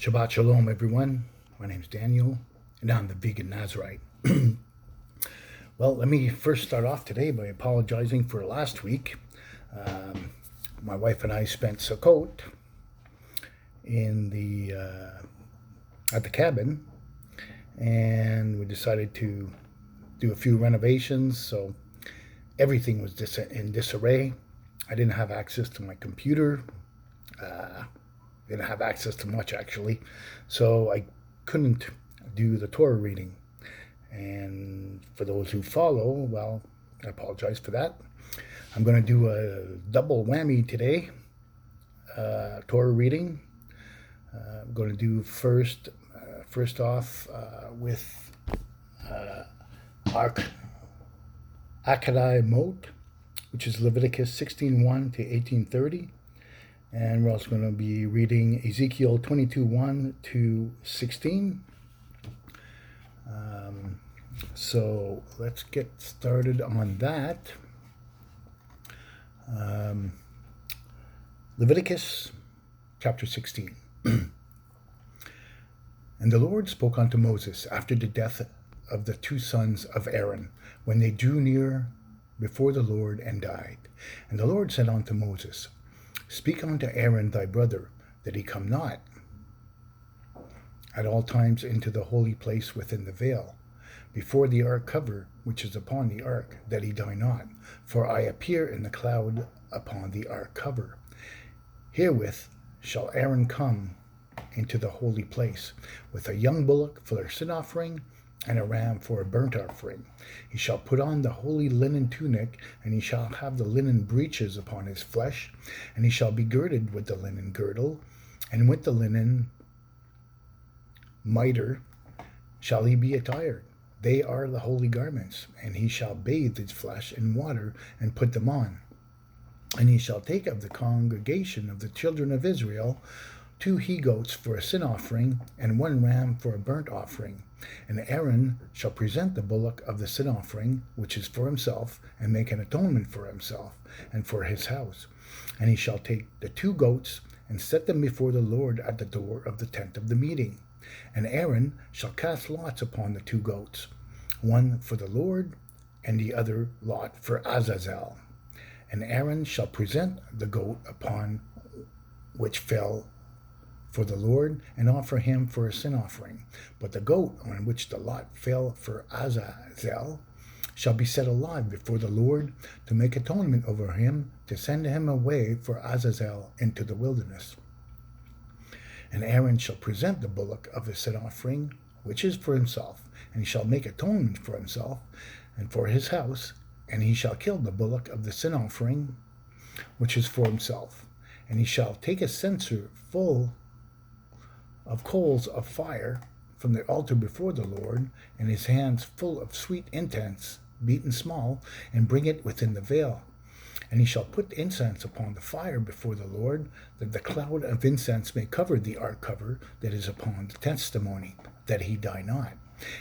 Shabbat Shalom, everyone. My name's Daniel, and I'm the Vegan Nazarite. Well, let me first start off today by apologizing for last week. My wife and I spent Sukkot at the cabin, and we decided to do a few renovations, so everything was in disarray. I didn't have access to my computer. Didn't have access to much, actually, so I couldn't do the Torah reading. And for those who follow, well, I apologize for that. I'm going to do a double whammy today, Torah reading. I'm going to do first off with Acharei Mot, which is Leviticus 16:1 to 18:30. And we're also going to be reading Ezekiel 22:1 to 16. So let's get started on that. Leviticus chapter 16. And the Lord spoke unto Moses after the death of the two sons of Aaron, when they drew near before the Lord and died. And the Lord said unto Moses, Speak unto Aaron thy brother, that he come not at all times into the holy place within the veil, before the ark cover which is upon the ark, that he die not. For I appear in the cloud upon the ark cover. Herewith shall Aaron come into the holy place, with a young bullock for a sin offering, and a ram for a burnt offering. He shall put on the holy linen tunic, and he shall have the linen breeches upon his flesh, and he shall be girded with the linen girdle, and with the linen mitre shall he be attired. They are the holy garments, and he shall bathe his flesh in water, and put them on. And he shall take of the congregation of the children of Israel 2 he-goats for a sin offering, and 1 ram for a burnt offering. And Aaron shall present the bullock of the sin offering, which is for himself, and make an atonement for himself and for his house. And he shall take the 2 goats and set them before the Lord at the door of the tent of the meeting. And Aaron shall cast lots upon the 2 goats, one for the Lord, and the other lot for Azazel. And Aaron shall present the goat upon which fell for the Lord, and offer him for a sin offering. But the goat on which the lot fell for Azazel shall be set alive before the Lord, to make atonement over him, to send him away for Azazel into the wilderness. And Aaron shall present the bullock of the sin offering, which is for himself, and he shall make atonement for himself and for his house, and he shall kill the bullock of the sin offering, which is for himself. And he shall take a censer full of coals of fire from the altar before the Lord, and his hands full of sweet incense, beaten small, and bring it within the veil. And he shall put incense upon the fire before the Lord, that the cloud of incense may cover the ark cover that is upon the testimony, that he die not.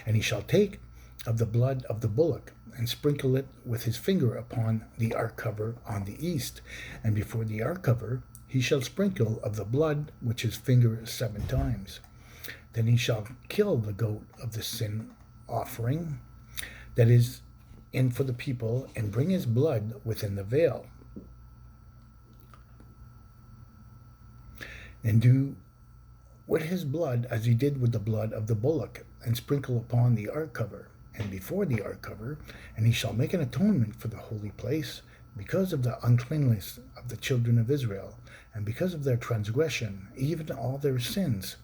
And he shall take of the blood of the bullock, and sprinkle it with his finger upon the ark cover on the east, and before the ark cover he shall sprinkle of the blood which his finger 7 times. Then he shall kill the goat of the sin offering that is in for the people, and bring his blood within the veil. And do with his blood as he did with the blood of the bullock, and sprinkle upon the ark cover, and before the ark cover, and he shall make an atonement for the holy place, because of the uncleanness of the children of Israel, and because of their transgression, even all their sins.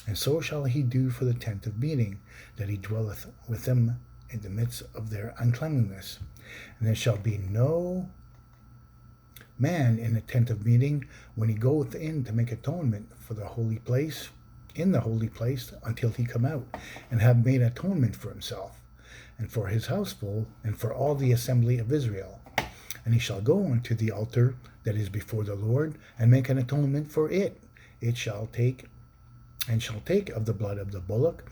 And so shall he do for the tent of meeting, that he dwelleth with them in the midst of their uncleanness. And there shall be no man in the tent of meeting when he goeth in to make atonement for the holy place, in the holy place, until he come out, and have made atonement for himself, and for his household, and for all the assembly of Israel. And he shall go unto the altar that is before the Lord, and make an atonement for it. It shall take of the blood of the bullock,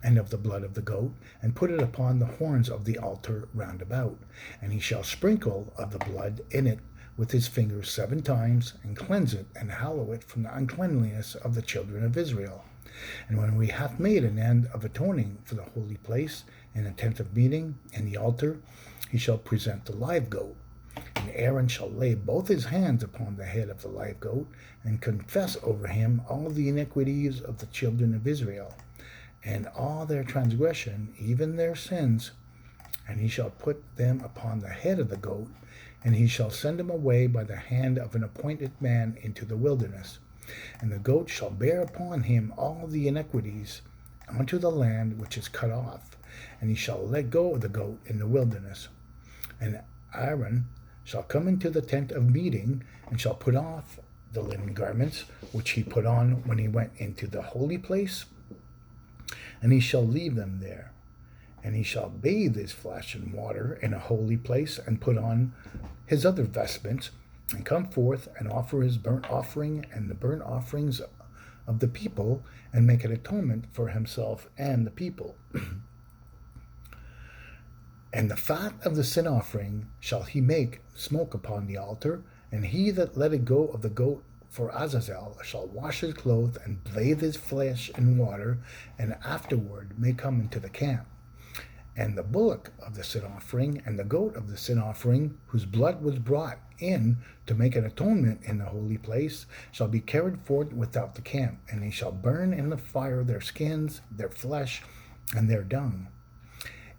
and of the blood of the goat, and put it upon the horns of the altar round about. And he shall sprinkle of the blood in it with his fingers 7 times, and cleanse it, and hallow it from the uncleanliness of the children of Israel. And when we have made an end of atoning for the holy place, and the tent of meeting, and the altar, he shall present the live goat. And Aaron shall lay both his hands upon the head of the live goat, and confess over him all the iniquities of the children of Israel, and all their transgression, even their sins. And he shall put them upon the head of the goat, and he shall send them away by the hand of an appointed man into the wilderness. And the goat shall bear upon him all the iniquities unto the land which is cut off, and he shall let go of the goat in the wilderness. And Aaron shall come into the tent of meeting, and shall put off the linen garments which he put on when he went into the holy place, and he shall leave them there. And he shall bathe his flesh in water in a holy place, and put on his other vestments, and come forth and offer his burnt offering and the burnt offerings of the people, and make an atonement for himself and the people. And the fat of the sin offering shall he make smoke upon the altar, and he that let it go of the goat for Azazel shall wash his clothes and bathe his flesh in water, and afterward may come into the camp. And the bullock of the sin offering and the goat of the sin offering, whose blood was brought in to make an atonement in the holy place, shall be carried forth without the camp, and he shall burn in the fire their skins, their flesh, and their dung.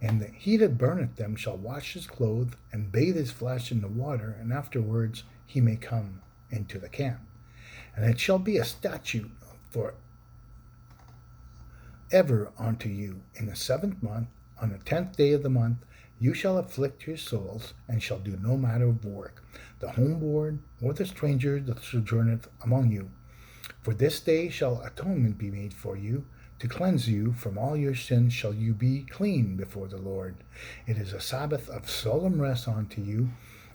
And he that burneth them shall wash his clothes and bathe his flesh in the water, and afterwards he may come into the camp. And it shall be a statute for ever unto you in the 7th month, on the 10th day of the month, you shall afflict your souls, and shall do no matter of work, the homeborn or the stranger that sojourneth among you. For this day shall atonement be made for you, to cleanse you from all your sins shall you be clean before the Lord. It is a Sabbath of solemn rest unto you,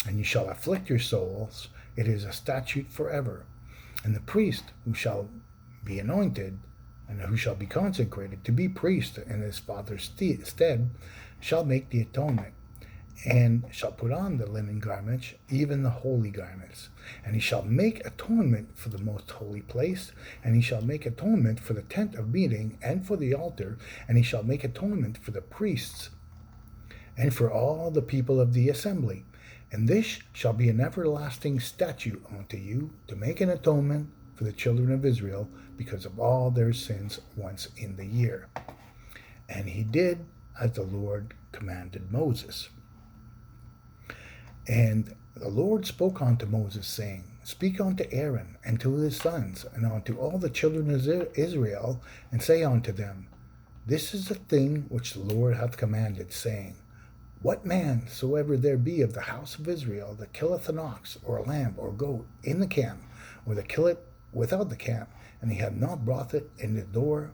and you shall afflict your souls. It is a statute forever. And the priest who shall be anointed, and who shall be consecrated to be priest in his father's stead, shall make the atonement, and shall put on the linen garments, even the holy garments. And he shall make atonement for the most holy place, and he shall make atonement for the tent of meeting, and for the altar, and he shall make atonement for the priests, and for all the people of the assembly. And this shall be an everlasting statute unto you, to make an atonement for the children of Israel, because of all their sins once in the year. And he did as the Lord commanded Moses. And the Lord spoke unto Moses, saying, Speak unto Aaron and to his sons, and unto all the children of Israel, and say unto them, This is the thing which the Lord hath commanded, saying, What man soever there be of the house of Israel that killeth an ox, or a lamb, or goat, in the camp, or that kill it without the camp, and he have not brought it in the door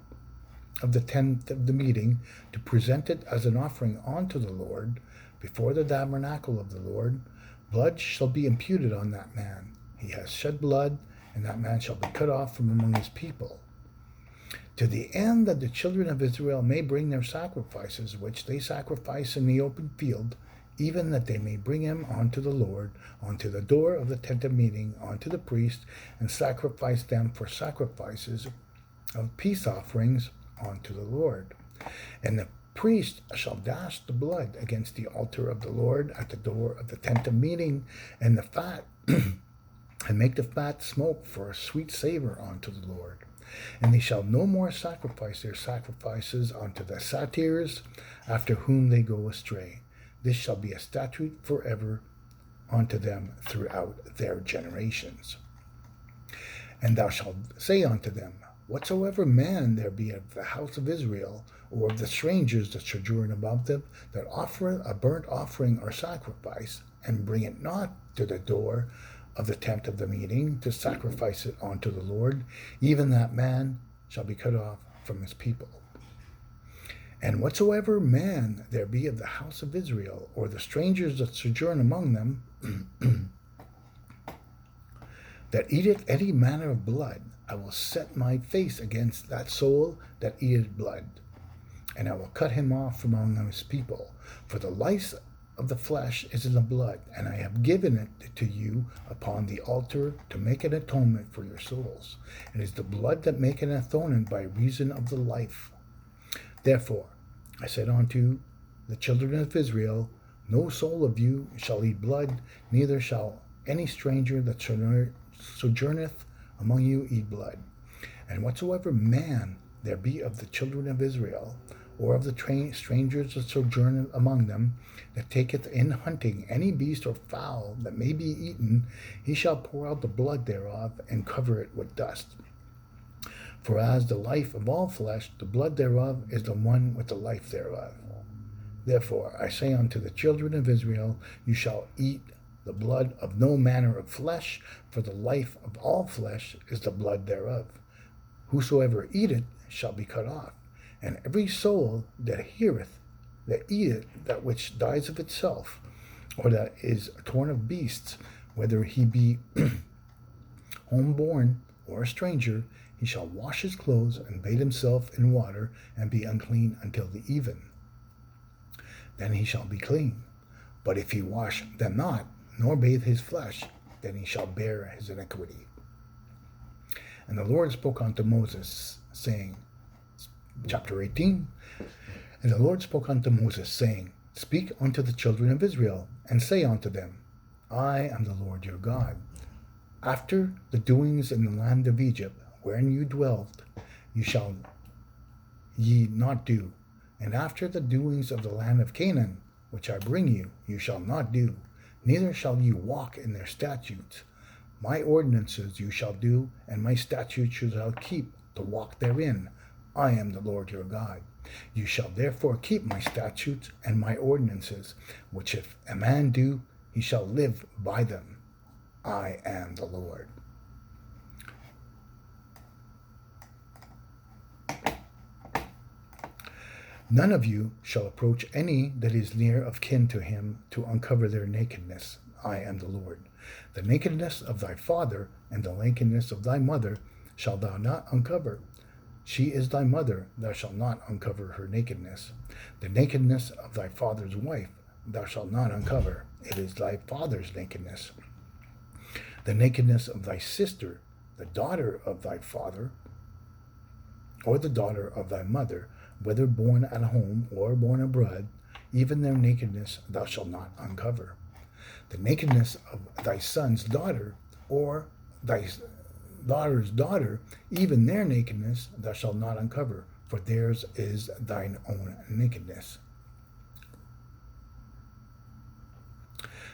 of the tent of the meeting, to present it as an offering unto the Lord, before the tabernacle of the Lord, blood shall be imputed on that man. He has shed blood, and that man shall be cut off from among his people. To the end that the children of Israel may bring their sacrifices, which they sacrifice in the open field, even that they may bring him unto the Lord, unto the door of the tent of meeting, unto the priest, and sacrifice them for sacrifices of peace offerings unto the Lord. And the priest shall dash the blood against the altar of the Lord at the door of the tent of meeting, and the fat, and make the fat smoke for a sweet savor unto the Lord. And they shall no more sacrifice their sacrifices unto the satyrs, after whom they go astray. This shall be a statute forever unto them throughout their generations. And thou shalt say unto them, Whatsoever man there be of the house of Israel, or of the strangers that sojourn about them, that offereth a burnt offering or sacrifice, and bring it not to the door of the tent of the meeting, to sacrifice it unto the Lord, even that man shall be cut off from his people. And whatsoever man there be of the house of Israel, or the strangers that sojourn among them, that eateth any manner of blood, I will set my face against that soul that eateth blood, and I will cut him off from among his people. For the lice of the flesh is in the blood, and I have given it to you upon the altar to make an atonement for your souls. It is the blood that maketh an atonement by reason of the life. Therefore I said unto the children of Israel, no soul of you shall eat blood, neither shall any stranger that sojourneth among you eat blood. And whatsoever man there be of the children of Israel, or of the strangers that sojourn among them, that taketh in hunting any beast or fowl that may be eaten, he shall pour out the blood thereof, and cover it with dust. For as the life of all flesh, the blood thereof is the one with the life thereof. Therefore I say unto the children of Israel, you shall eat the blood of no manner of flesh, for the life of all flesh is the blood thereof. Whosoever eateth shall be cut off, and every soul that heareth, that eateth that which dies of itself, or that is torn of beasts, whether he be homeborn or a stranger, he shall wash his clothes and bathe himself in water, and be unclean until the even. Then he shall be clean. But if he wash them not, nor bathe his flesh, then he shall bear his iniquity. And the Lord spoke unto Moses, saying, chapter 18, and the Lord spoke unto Moses, saying, speak unto the children of Israel, and say unto them, I am the Lord your God. After the doings in the land of Egypt, wherein you dwelt, you shall ye not do. And after the doings of the land of Canaan, which I bring you, you shall not do, neither shall you walk in their statutes. My ordinances you shall do, and my statutes you shall keep, to walk therein. I am the Lord your God. You shall therefore keep my statutes and my ordinances, which if a man do, he shall live by them. I am the Lord. None of you shall approach any that is near of kin to him to uncover their nakedness. I am the Lord. The nakedness of thy father and the nakedness of thy mother shalt thou not uncover. She is thy mother, thou shalt not uncover her nakedness. The nakedness of thy father's wife thou shalt not uncover. It is thy father's nakedness. The nakedness of thy sister, the daughter of thy father, or the daughter of thy mother, whether born at home or born abroad, even their nakedness thou shalt not uncover. The nakedness of thy son's daughter, or thy daughter's daughter, even their nakedness thou shalt not uncover, for theirs is thine own nakedness.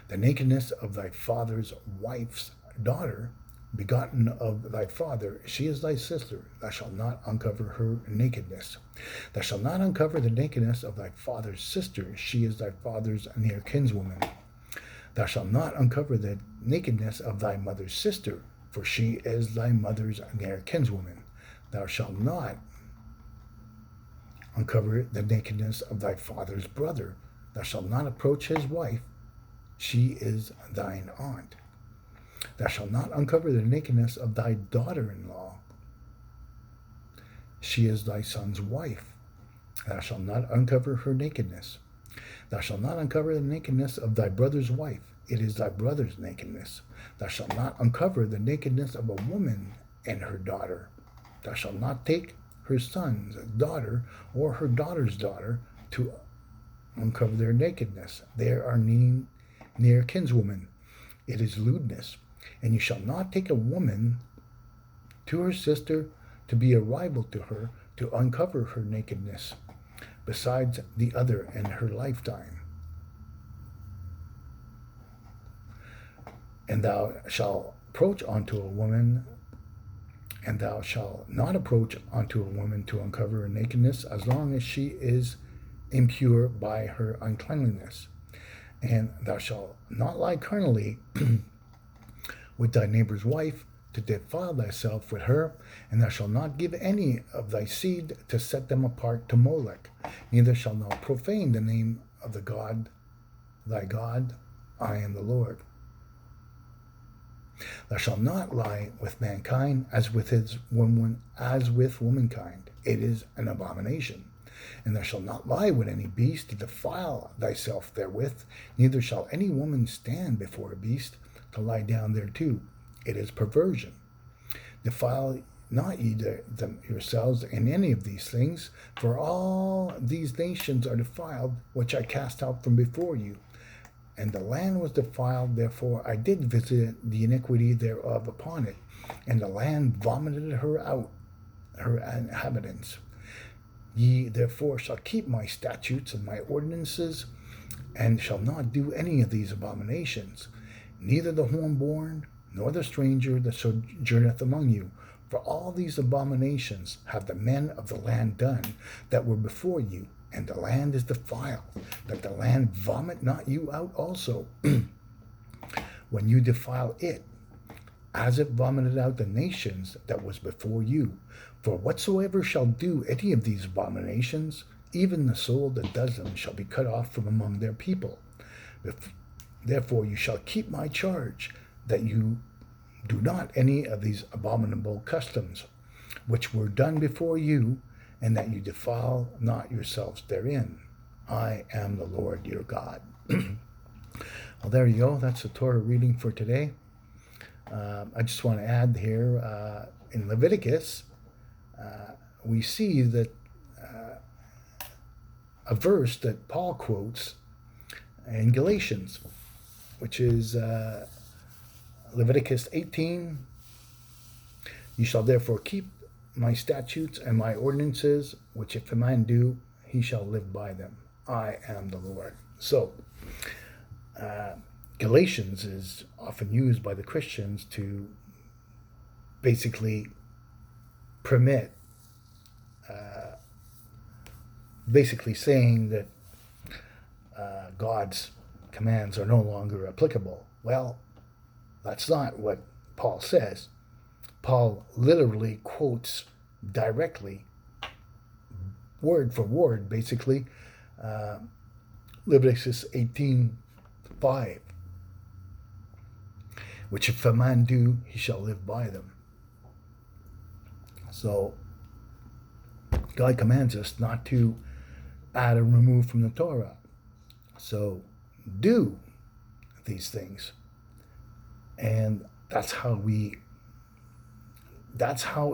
The nakedness of thy father's wife's daughter, begotten of thy father, she is thy sister, thou shalt not uncover her nakedness. Thou shalt not uncover the nakedness of thy father's sister, she is thy father's near kinswoman. Thou shalt not uncover the nakedness of thy mother's sister, for she is thy mother's near kinswoman. Thou shalt not uncover the nakedness of thy father's brother. Thou shalt not approach his wife, she is thine aunt. Thou shalt not uncover the nakedness of thy daughter-in-law. She is thy son's wife. Thou shalt not uncover her nakedness. Thou shalt not uncover the nakedness of thy brother's wife. It is thy brother's nakedness. Thou shalt not uncover the nakedness of a woman and her daughter. Thou shalt not take her son's daughter or her daughter's daughter to uncover their nakedness. They are near kinswoman. It is lewdness. And you shall not take a woman to her sister to be a rival to her, to uncover her nakedness, besides the other in her lifetime. And thou shalt approach unto a woman, and thou shalt not approach unto a woman to uncover her nakedness, as long as she is impure by her uncleanliness. And thou shalt not lie carnally with thy neighbor's wife, to defile thyself with her, and thou shalt not give any of thy seed to set them apart to Molech, neither shalt thou profane the name of the God, thy God. I am the Lord. Thou shalt not lie with mankind as with womankind. It is an abomination. And thou shalt not lie with any beast to defile thyself therewith, neither shall any woman stand before a beast to lie down thereto. It is perversion. Defile not ye yourselves in any of these things, for all these nations are defiled, which I cast out from before you. And the land was defiled, therefore I did visit the iniquity thereof upon it, and the land vomited her out, her inhabitants. Ye therefore shall keep my statutes and my ordinances, and shall not do any of these abominations, neither the homeborn, nor the stranger that sojourneth among you. For all these abominations have the men of the land done that were before you, and the land is defiled, that the land vomit not you out also, when you defile it, as it vomited out the nations that was before you. For whatsoever shall do any of these abominations, even the soul that does them shall be cut off from among their people. Therefore you shall keep my charge, that you do not any of these abominable customs, which were done before you, and that you defile not yourselves therein. I am the Lord your God. Well, there you go. That's the Torah reading for today. I just want to add here, in Leviticus, we see that a verse that Paul quotes in Galatians, which is Leviticus 18. You shall therefore keep my statutes and my ordinances, which if a man do, he shall live by them. I am the Lord. So, Galatians is often used by the Christians to basically permit, basically saying that God's commands are no longer applicable. Well, that's not what Paul says. Paul literally quotes directly, word for word, basically, Leviticus 18:5, which if a man do, he shall live by them. So God commands us not to add or remove from the Torah. So do these things. And that's how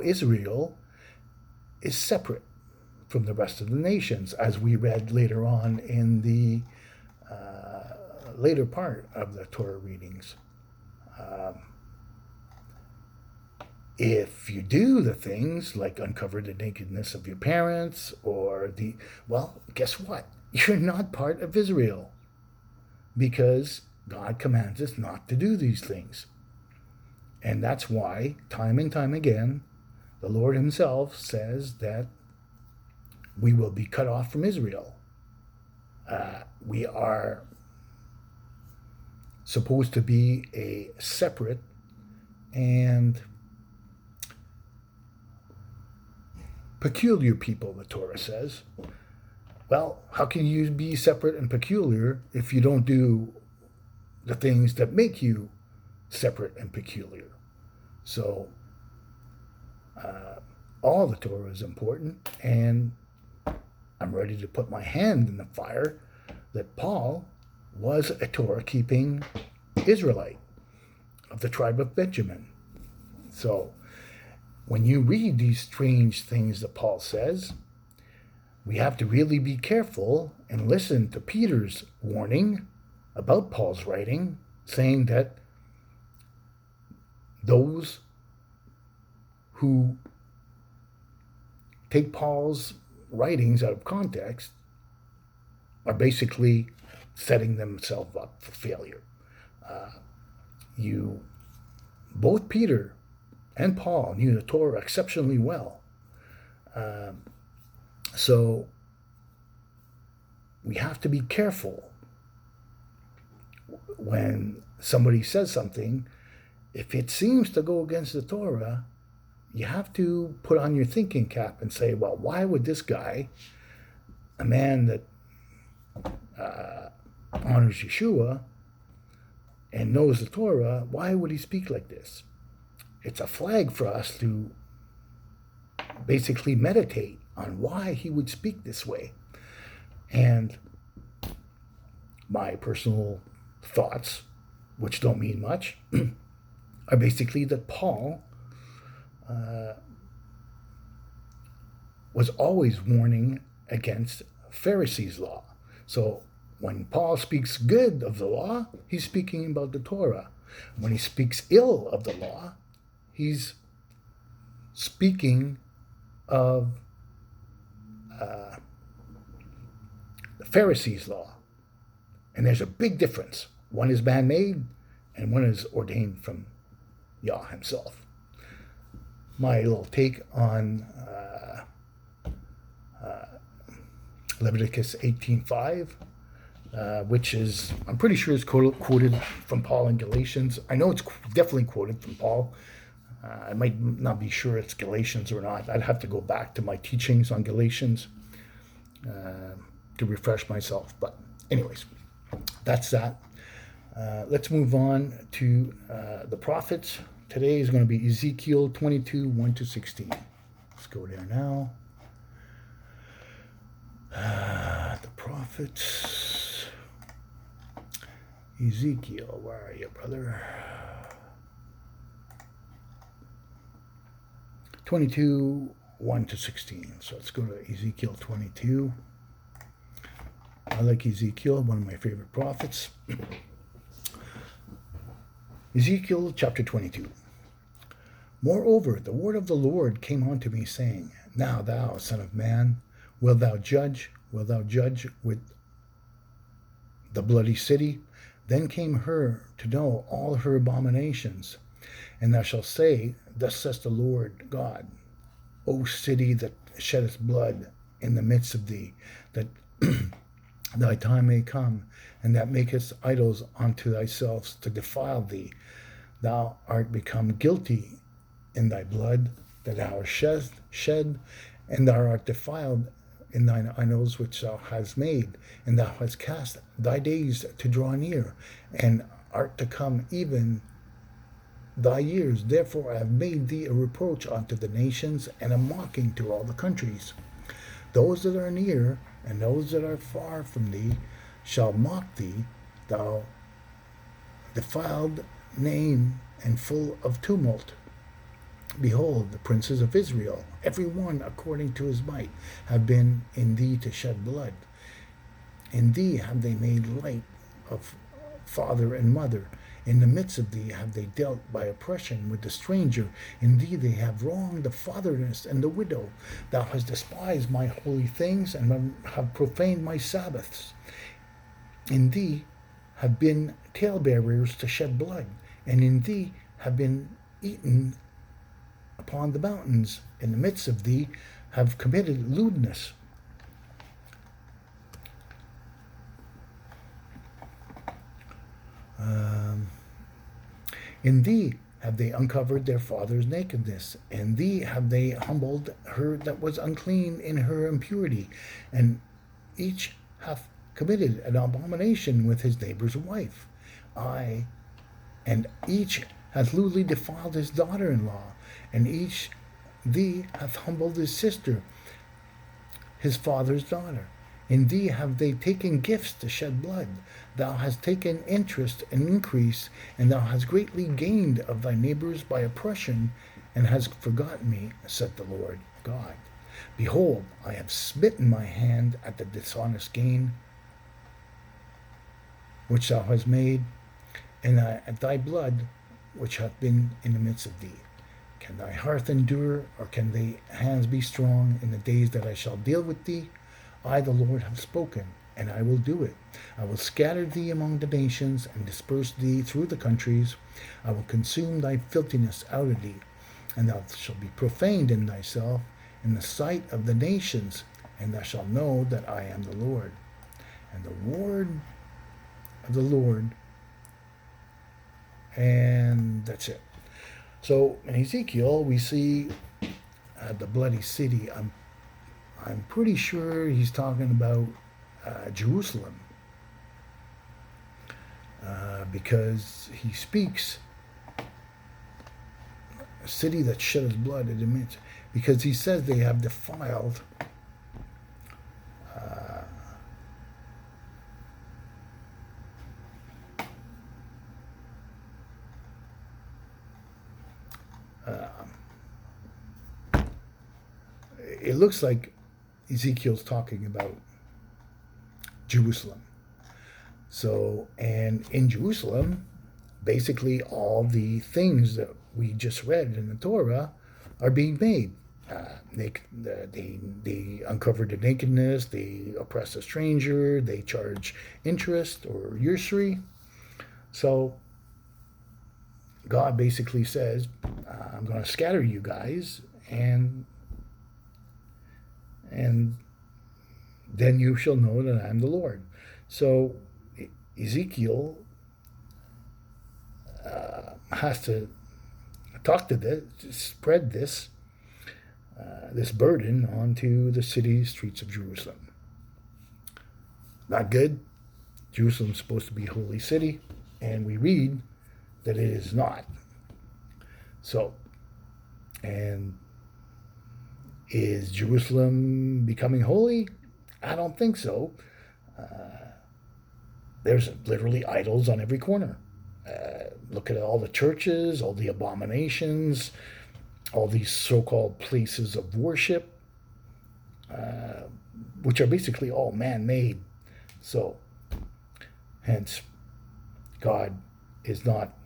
Israel is separate from the rest of the nations, as we read later on in the later part of the Torah readings. If you do the things like uncover the nakedness of your parents, well, guess what? You're not part of Israel, because God commands us not to do these things. And that's why, time and time again, the Lord himself says that we will be cut off from Israel. We are supposed to be a separate and peculiar people, the Torah says. Well, how can you be separate and peculiar if you don't do the things that make you separate and peculiar? So, all the Torah is important, and I'm ready to put my hand in the fire that Paul was a Torah-keeping Israelite of the tribe of Benjamin. So, when you read these strange things that Paul says, we have to really be careful and listen to Peter's warning about Paul's writing, saying that those who take Paul's writings out of context are basically setting themselves up for failure. Both Peter and Paul knew the Torah exceptionally well. So we have to be careful when somebody says something. If it seems to go against the Torah, you have to put on your thinking cap and say, well, why would this guy, a man that honors Yeshua and knows the Torah, why would he speak like this? It's a flag for us to basically meditate on why he would speak this way. And my personal thoughts, which don't mean much, are basically that Paul was always warning against Pharisees' law. So when Paul speaks good of the law, he's speaking about the Torah. When he speaks ill of the law, he's speaking of the Pharisees' law. And there's a big difference. One is man-made and one is ordained from Yah himself. My little take on Leviticus 18:5, which is, I'm pretty sure is quoted from Paul in Galatians. I know it's definitely quoted from Paul. I might not be sure it's Galatians or not. I'd have to go back to my teachings on Galatians to refresh myself. But anyways, that's that. Let's move on to the prophets. Today is going to be Ezekiel 22, 1-16. Let's go there now. The prophets. Ezekiel, where are you, brother? 22, 1-16. So let's go to Ezekiel 22. I like Ezekiel, one of my favorite prophets. Ezekiel chapter 22. Moreover, the word of the Lord came unto me, saying, Now thou, son of man, wilt thou judge with the bloody city? Then came her to know all her abominations. And thou shalt say, Thus says the Lord God, O city that sheddeth blood in the midst of thee, that thy time may come, and that makest idols unto thyself to defile thee. Thou art become guilty in thy blood that thou hast shed, and thou art defiled in thine idols which thou hast made, and thou hast cast thy days to draw near, and art to come even thy years. Therefore I have made thee a reproach unto the nations, and a mocking to all the countries. Those that are near and those that are far from thee shall mock thee, thou defiled name and full of tumult. Behold, the princes of Israel, every one according to his might, have been in thee to shed blood. In thee have they made light of father and mother. In the midst of thee have they dealt by oppression with the stranger. In thee they have wronged the fatherless and the widow. Thou hast despised my holy things, and have profaned my Sabbaths. In thee have been talebearers to shed blood, and in thee have been eaten upon the mountains. In the midst of thee have committed lewdness. In thee have they uncovered their father's nakedness. In thee have they humbled her that was unclean in her impurity. And each hath committed an abomination with his neighbor's wife. And each hath lewdly defiled his daughter-in-law. And each thee hath humbled his sister, his father's daughter. In thee have they taken gifts to shed blood. Thou hast taken interest and increase, and thou hast greatly gained of thy neighbors by oppression, and hast forgotten me, saith the Lord God. Behold, I have smitten my hand at the dishonest gain which thou hast made, and at thy blood which hath been in the midst of thee. Can thy heart endure, or can thy hands be strong in the days that I shall deal with thee? I, the Lord, have spoken, and I will do it. I will scatter thee among the nations, and disperse thee through the countries. I will consume thy filthiness out of thee, and thou shalt be profaned in thyself in the sight of the nations, and thou shalt know that I am the Lord. And the word of the Lord, and that's it. So in Ezekiel, we see the bloody city. I'm pretty sure he's talking about Jerusalem, because he speaks a city that shed his blood in the midst, because he says they have defiled looks like Ezekiel's talking about Jerusalem. So, and in Jerusalem, basically all the things that we just read in the Torah are being made. They uncover the nakedness, they oppress a stranger, they charge interest or usury. So God basically says, I'm going to scatter you guys, and then you shall know that I'm the Lord. So Ezekiel has to talk to this, spread this burden onto the city streets of Jerusalem. Not good. Jerusalem's supposed to be a holy city, and we read that it is not. So, and is Jerusalem becoming holy? I don't think so. There's literally idols on every corner. Look at all the churches, all the abominations, all these so-called places of worship, which are basically all man-made. So, hence, God is not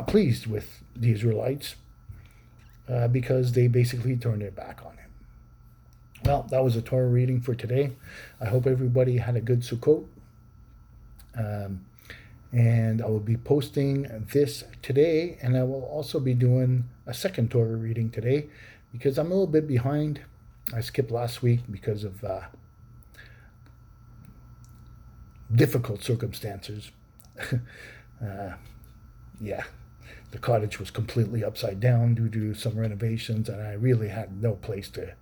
pleased with the Israelites because they basically turned their back on him. Well, that was a Torah reading for today. I hope everybody had a good Sukkot. And I will be posting this today, and I will also be doing a second Torah reading today because I'm a little bit behind. I skipped last week because of difficult circumstances. Yeah, the cottage was completely upside down due to some renovations, and I really had no place to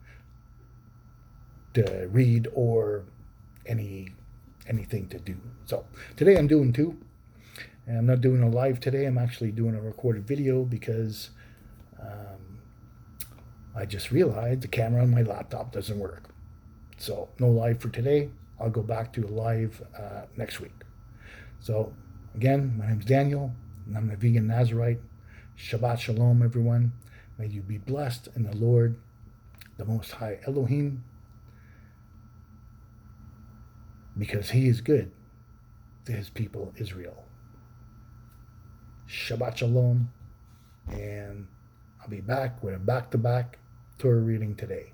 read or anything to do. So today I'm doing two. And I'm not doing a live today. I'm actually doing a recorded video because I just realized the camera on my laptop doesn't work. So no live for today. I'll go back to a live next week. So again, my name's Daniel, and I'm a vegan Nazarite. Shabbat Shalom, everyone. May you be blessed in the Lord, the Most High Elohim, because He is good to His people Israel. Shabbat Shalom, and I'll be back with a back-to-back Torah reading today.